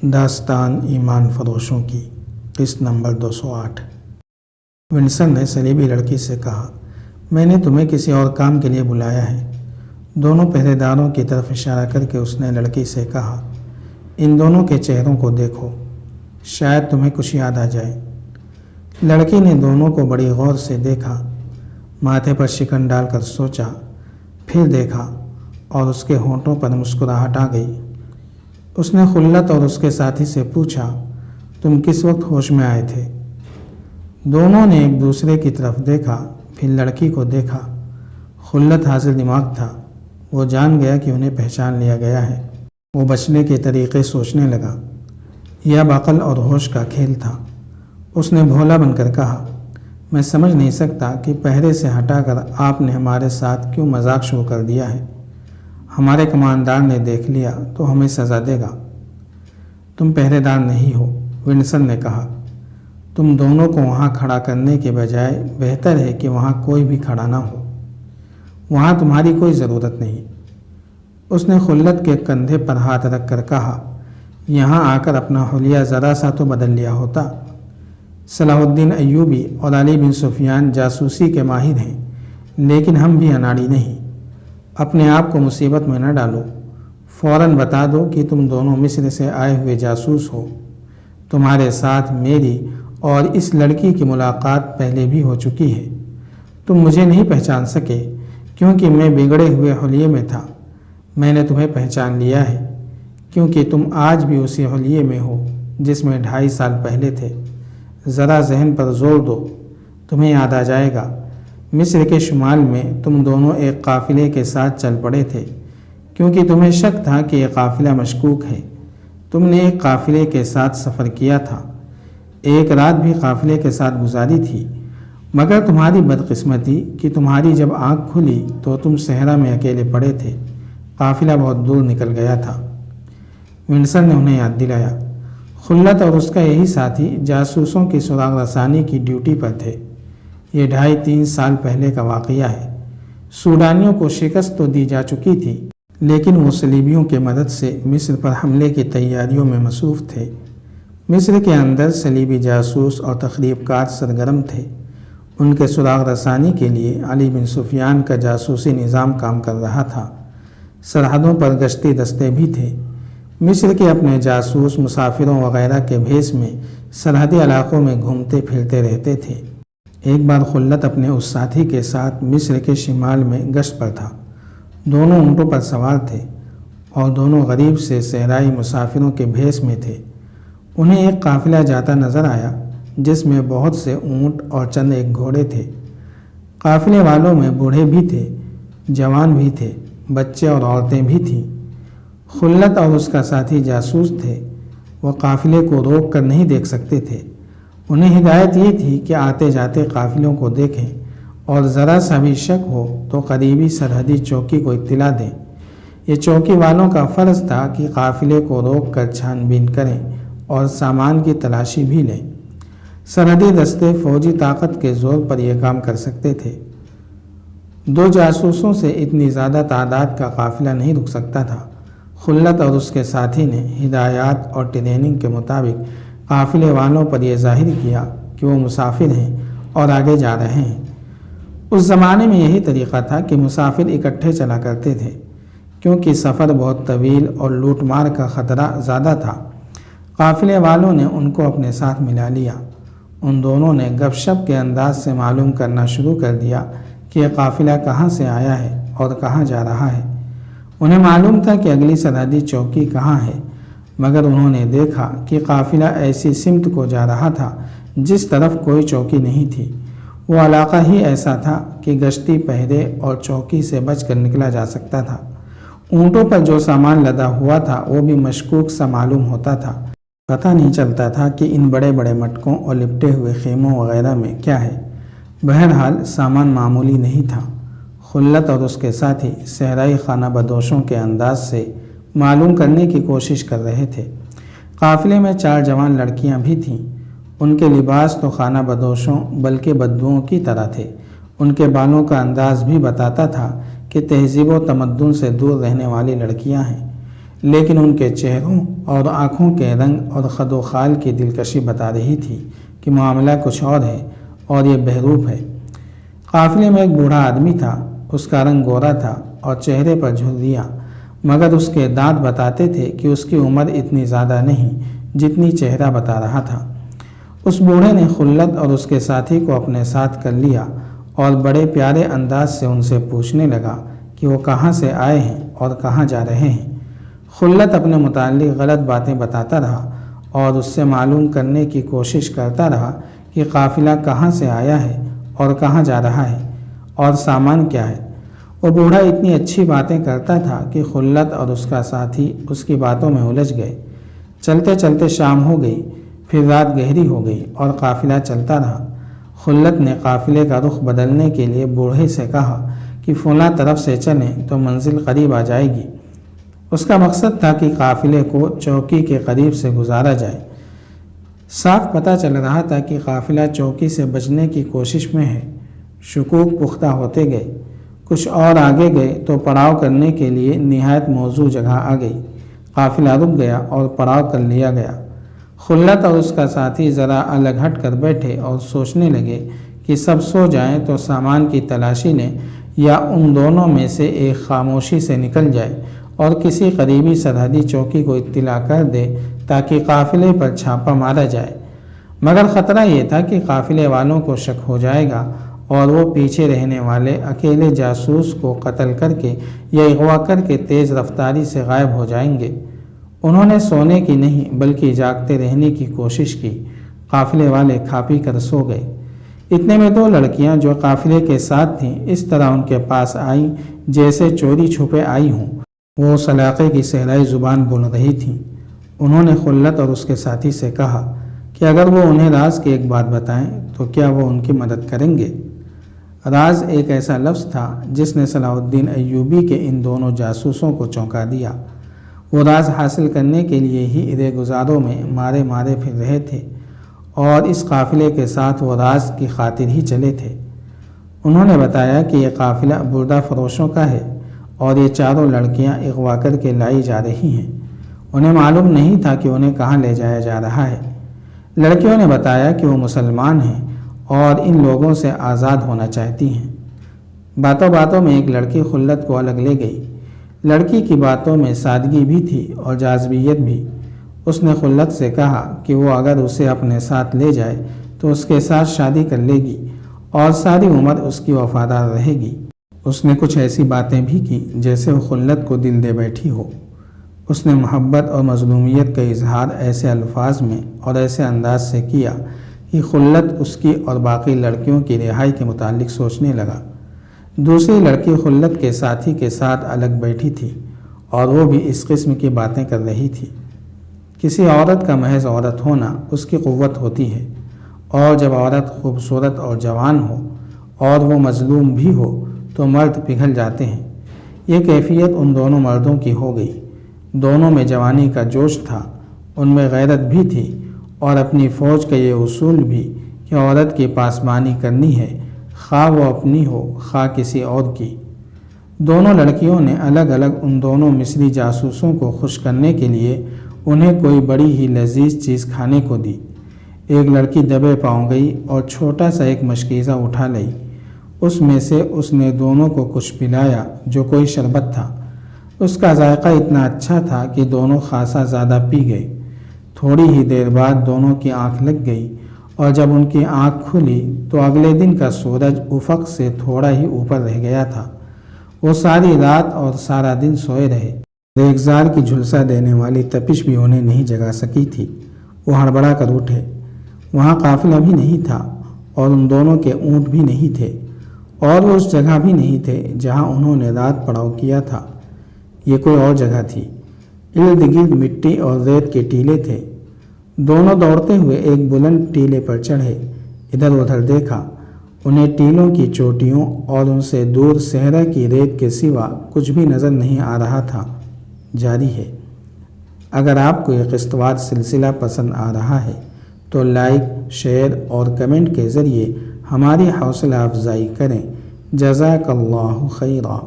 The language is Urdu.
داستان ایمان فروشوں کی قسط نمبر 208۔ ونسن نے صلیبی لڑکی سے کہا، میں نے تمہیں کسی اور کام کے لیے بلایا ہے۔ دونوں پہرے داروں کی طرف اشارہ کر کے اس نے لڑکی سے کہا، ان دونوں کے چہروں کو دیکھو، شاید تمہیں کچھ یاد آ جائے۔ لڑکی نے دونوں کو بڑی غور سے دیکھا، ماتھے پر شکن ڈال کر سوچا، پھر دیکھا اور اس کے ہونٹوں پر مسکراہٹ آ گئی۔ اس نے خلت اور اس کے ساتھی سے پوچھا، تم کس وقت ہوش میں آئے تھے؟ دونوں نے ایک دوسرے کی طرف دیکھا، پھر لڑکی کو دیکھا۔ خلت حاضر دماغ تھا، وہ جان گیا کہ انہیں پہچان لیا گیا ہے۔ وہ بچنے کے طریقے سوچنے لگا۔ یہ اب عقل اور ہوش کا کھیل تھا۔ اس نے بھولا بن کر کہا، میں سمجھ نہیں سکتا کہ پہرے سے ہٹا کر آپ نے ہمارے ساتھ کیوں مذاق شروع کر دیا ہے۔ ہمارے کماندار نے دیکھ لیا تو ہمیں سزا دے گا۔ تم پہرے دار نہیں ہو، ونسن نے کہا۔ تم دونوں کو وہاں کھڑا کرنے کے بجائے بہتر ہے کہ وہاں کوئی بھی کھڑا نہ ہو۔ وہاں تمہاری کوئی ضرورت نہیں۔ اس نے خلت کے کندھے پر ہاتھ رکھ کر کہا، یہاں آ کر اپنا حلیہ ذرا سا تو بدل لیا ہوتا۔ صلاح الدین ایوبی اور علی بن سفیان جاسوسی کے ماہر ہیں، لیکن ہم بھی اناڑی نہیں۔ اپنے آپ کو مصیبت میں نہ ڈالو۔ فوراً بتا دو کہ تم دونوں مصر سے آئے ہوئے جاسوس ہو۔ تمہارے ساتھ میری اور اس لڑکی کی ملاقات پہلے بھی ہو چکی ہے۔ تم مجھے نہیں پہچان سکے کیونکہ میں بگڑے ہوئے حلیے میں تھا۔ میں نے تمہیں پہچان لیا ہے کیونکہ تم آج بھی اسی حلیے میں ہو جس میں 2.5 سال پہلے تھے۔ ذرا ذہن پر زور دو، تمہیں یاد آ جائے گا۔ مصر کے شمال میں تم دونوں ایک قافلے کے ساتھ چل پڑے تھے کیونکہ تمہیں شک تھا کہ یہ قافلہ مشکوک ہے۔ تم نے ایک قافلے کے ساتھ سفر کیا تھا، ایک رات بھی قافلے کے ساتھ گزاری تھی، مگر تمہاری بدقسمتی کہ تمہاری جب آنکھ کھلی تو تم صحرا میں اکیلے پڑے تھے۔ قافلہ بہت دور نکل گیا تھا۔ ونسن نے انہیں یاد دلایا۔ خلت اور اس کا یہی ساتھی جاسوسوں کی سراغ رسانی کی ڈیوٹی پر تھے۔ یہ 2.5-3 سال پہلے کا واقعہ ہے۔ سوڈانیوں کو شکست تو دی جا چکی تھی، لیکن وہ صلیبیوں کے مدد سے مصر پر حملے کی تیاریوں میں مصروف تھے۔ مصر کے اندر صلیبی جاسوس اور تخریب کار سرگرم تھے۔ ان کے سراغ رسانی کے لیے علی بن سفیان کا جاسوسی نظام کام کر رہا تھا۔ سرحدوں پر گشتی دستے بھی تھے۔ مصر کے اپنے جاسوس مسافروں وغیرہ کے بھیس میں سرحدی علاقوں میں گھومتے پھرتے رہتے تھے۔ ایک بار خلت اپنے اس ساتھی کے ساتھ مصر کے شمال میں گشت پر تھا۔ دونوں اونٹوں پر سوار تھے اور دونوں غریب سے صحرائی مسافروں کے بھیس میں تھے۔ انہیں ایک قافلہ جاتا نظر آیا جس میں بہت سے اونٹ اور چند ایک گھوڑے تھے۔ قافلے والوں میں بوڑھے بھی تھے، جوان بھی تھے، بچے اور عورتیں بھی تھیں۔ خلت اور اس کا ساتھی جاسوس تھے۔ وہ قافلے کو روک کر نہیں دیکھ سکتے تھے۔ انہیں ہدایت یہ تھی کہ آتے جاتے قافلوں کو دیکھیں اور ذرا سا بھی شک ہو تو قریبی سرحدی چوکی کو اطلاع دیں۔ یہ چوکی والوں کا فرض تھا کہ قافلے کو روک کر چھان بین کریں اور سامان کی تلاشی بھی لیں۔ سرحدی دستے فوجی طاقت کے زور پر یہ کام کر سکتے تھے۔ 2 جاسوسوں سے اتنی زیادہ تعداد کا قافلہ نہیں رک سکتا تھا۔ خلت اور اس کے ساتھی نے ہدایات اور ٹریننگ کے مطابق قافلے والوں پر یہ ظاہر کیا کہ وہ مسافر ہیں اور آگے جا رہے ہیں۔ اس زمانے میں یہی طریقہ تھا کہ مسافر اکٹھے چلا کرتے تھے کیونکہ سفر بہت طویل اور لوٹ مار کا خطرہ زیادہ تھا۔ قافلے والوں نے ان کو اپنے ساتھ ملا لیا۔ ان دونوں نے گپ شپ کے انداز سے معلوم کرنا شروع کر دیا کہ یہ قافلہ کہاں سے آیا ہے اور کہاں جا رہا ہے۔ انہیں معلوم تھا کہ اگلی سرحدی چوکی کہاں ہے، مگر انہوں نے دیکھا کہ قافلہ ایسی سمت کو جا رہا تھا جس طرف کوئی چوکی نہیں تھی۔ وہ علاقہ ہی ایسا تھا کہ گشتی پہرے اور چوکی سے بچ کر نکلا جا سکتا تھا۔ اونٹوں پر جو سامان لدا ہوا تھا وہ بھی مشکوک سا معلوم ہوتا تھا۔ پتہ نہیں چلتا تھا کہ ان بڑے بڑے مٹکوں اور لپٹے ہوئے خیموں وغیرہ میں کیا ہے۔ بہرحال سامان معمولی نہیں تھا۔ خلت اور اس کے ساتھی صحرائی خانہ بدوشوں کے انداز سے معلوم کرنے کی کوشش کر رہے تھے۔ قافلے میں 4 جوان لڑکیاں بھی تھیں۔ ان کے لباس تو خانہ بدوشوں بلکہ بدوؤں کی طرح تھے۔ ان کے بالوں کا انداز بھی بتاتا تھا کہ تہذیب و تمدن سے دور رہنے والی لڑکیاں ہیں۔ لیکن ان کے چہروں اور آنکھوں کے رنگ اور خد و خال کی دلکشی بتا رہی تھی کہ معاملہ کچھ اور ہے اور یہ بہروپ ہے۔ قافلے میں ایک بوڑھا آدمی تھا، اس کا رنگ گورا تھا اور چہرے پر جھریاں، مگر اس کے دانت بتاتے تھے کہ اس کی عمر اتنی زیادہ نہیں جتنی چہرہ بتا رہا تھا۔ اس بوڑھے نے خلت اور اس کے ساتھی کو اپنے ساتھ کر لیا اور بڑے پیارے انداز سے ان سے پوچھنے لگا کہ وہ کہاں سے آئے ہیں اور کہاں جا رہے ہیں۔ خلت اپنے متعلق غلط باتیں بتاتا رہا اور اس سے معلوم کرنے کی کوشش کرتا رہا کہ قافلہ کہاں سے آیا ہے اور کہاں جا رہا ہے اور سامان کیا ہے۔ وہ بوڑھا اتنی اچھی باتیں کرتا تھا کہ خلت اور اس کا ساتھی اس کی باتوں میں الجھ گئے۔ چلتے چلتے شام ہو گئی، پھر رات گہری ہو گئی اور قافلہ چلتا رہا۔ خلت نے قافلے کا رخ بدلنے کے لیے بوڑھے سے کہا کہ فلاں طرف سے چلیں تو منزل قریب آ جائے گی۔ اس کا مقصد تھا کہ قافلے کو چوکی کے قریب سے گزارا جائے۔ صاف پتہ چل رہا تھا کہ قافلہ چوکی سے بچنے کی کوشش میں ہے۔ شکوک پختہ ہوتے گئے، کچھ اور آگے گئے تو پڑاؤ کرنے کے لیے نہایت موزوں جگہ آ گئی۔ قافلہ رک گیا اور پڑاؤ کر لیا گیا۔ خلت اور اس کا ساتھی ذرا الگ ہٹ کر بیٹھے اور سوچنے لگے کہ سب سو جائیں تو سامان کی تلاشی لیں یا ان دونوں میں سے ایک خاموشی سے نکل جائے اور کسی قریبی سرحدی چوکی کو اطلاع کر دے تاکہ قافلے پر چھاپا مارا جائے۔ مگر خطرہ یہ تھا کہ قافلے والوں کو شک ہو جائے گا اور وہ پیچھے رہنے والے اکیلے جاسوس کو قتل کر کے یا اغوا کر کے تیز رفتاری سے غائب ہو جائیں گے۔ انہوں نے سونے کی نہیں بلکہ جاگتے رہنے کی کوشش کی۔ قافلے والے کھا پی کر سو گئے۔ اتنے میں دو لڑکیاں جو قافلے کے ساتھ تھیں اس طرح ان کے پاس آئیں جیسے چوری چھپے آئی ہوں۔ وہ اس علاقے کی صحرائی زبان بول رہی تھیں۔ انہوں نے خلت اور اس کے ساتھی سے کہا کہ اگر وہ انہیں راز کی ایک بات بتائیں تو کیا وہ ان کی مدد کریں گے؟ راز ایک ایسا لفظ تھا جس نے صلاح الدین ایوبی کے ان دونوں جاسوسوں کو چونکا دیا۔ وہ راز حاصل کرنے کے لیے ہی ارے گزاروں میں مارے مارے پھر رہے تھے اور اس قافلے کے ساتھ وہ راز کی خاطر ہی چلے تھے۔ انہوں نے بتایا کہ یہ قافلہ بردہ فروشوں کا ہے اور یہ چاروں لڑکیاں اغوا کر کے لائی جا رہی ہیں۔ انہیں معلوم نہیں تھا کہ انہیں کہاں لے جایا جا رہا ہے۔ لڑکیوں نے بتایا کہ وہ مسلمان ہیں اور ان لوگوں سے آزاد ہونا چاہتی ہیں۔ باتوں باتوں میں ایک لڑکی خلت کو الگ لے گئی۔ لڑکی کی باتوں میں سادگی بھی تھی اور جاذبیت بھی۔ اس نے خلت سے کہا کہ وہ اگر اسے اپنے ساتھ لے جائے تو اس کے ساتھ شادی کر لے گی اور ساری عمر اس کی وفادار رہے گی۔ اس نے کچھ ایسی باتیں بھی کی جیسے وہ خلت کو دل دے بیٹھی ہو۔ اس نے محبت اور مظلومیت کا اظہار ایسے الفاظ میں اور ایسے انداز سے کیا کہ خلت اس کی اور باقی لڑکیوں کی رہائی کے متعلق سوچنے لگا۔ دوسری لڑکی خلت کے ساتھی کے ساتھ الگ بیٹھی تھی اور وہ بھی اس قسم کی باتیں کر رہی تھی۔ کسی عورت کا محض عورت ہونا اس کی قوت ہوتی ہے، اور جب عورت خوبصورت اور جوان ہو اور وہ مظلوم بھی ہو تو مرد پگھل جاتے ہیں۔ یہ کیفیت ان دونوں مردوں کی ہو گئی۔ دونوں میں جوانی کا جوش تھا، ان میں غیرت بھی تھی اور اپنی فوج کا یہ اصول بھی کہ عورت کی پاسبانی کرنی ہے، خواہ وہ اپنی ہو خواہ کسی اور کی۔ دونوں لڑکیوں نے الگ الگ ان دونوں مصری جاسوسوں کو خوش کرنے کے لیے انہیں کوئی بڑی ہی لذیذ چیز کھانے کو دی۔ ایک لڑکی دبے پاؤں گئی اور چھوٹا سا ایک مشکیزہ اٹھا لی۔ اس میں سے اس نے دونوں کو کچھ پلایا جو کوئی شربت تھا۔ اس کا ذائقہ اتنا اچھا تھا کہ دونوں خاصا زیادہ پی گئے۔ تھوڑی ہی دیر بعد دونوں کی آنکھ لگ گئی اور جب ان کی آنکھ کھلی تو اگلے دن کا سورج افق سے تھوڑا ہی اوپر رہ گیا تھا۔ وہ ساری رات اور سارا دن سوئے رہے۔ ریگزار کی جھلسا دینے والی تپش بھی انہیں نہیں جگا سکی تھی۔ وہ ہڑبڑا کر اٹھے۔ وہاں قافلہ بھی نہیں تھا اور ان دونوں کے اونٹ بھی نہیں تھے اور وہ اس جگہ بھی نہیں تھے جہاں انہوں نے رات پڑاؤ کیا تھا۔ یہ کوئی اور جگہ تھی۔ ارد گرد مٹی اور ریت کے ٹیلے تھے۔ دونوں دوڑتے ہوئے ایک بلند ٹیلے پر چڑھے۔ ادھر ادھر دیکھا۔ انہیں ٹیلوں کی چوٹیوں اور ان سے دور صحرا کی ریت کے سوا کچھ بھی نظر نہیں آ رہا تھا۔ جاری ہے۔ اگر آپ کو یہ قسطوار سلسلہ پسند آ رہا ہے تو لائک، شیئر اور کمنٹ کے ذریعے ہماری حوصلہ افزائی کریں۔ جزاک اللہ خیرا۔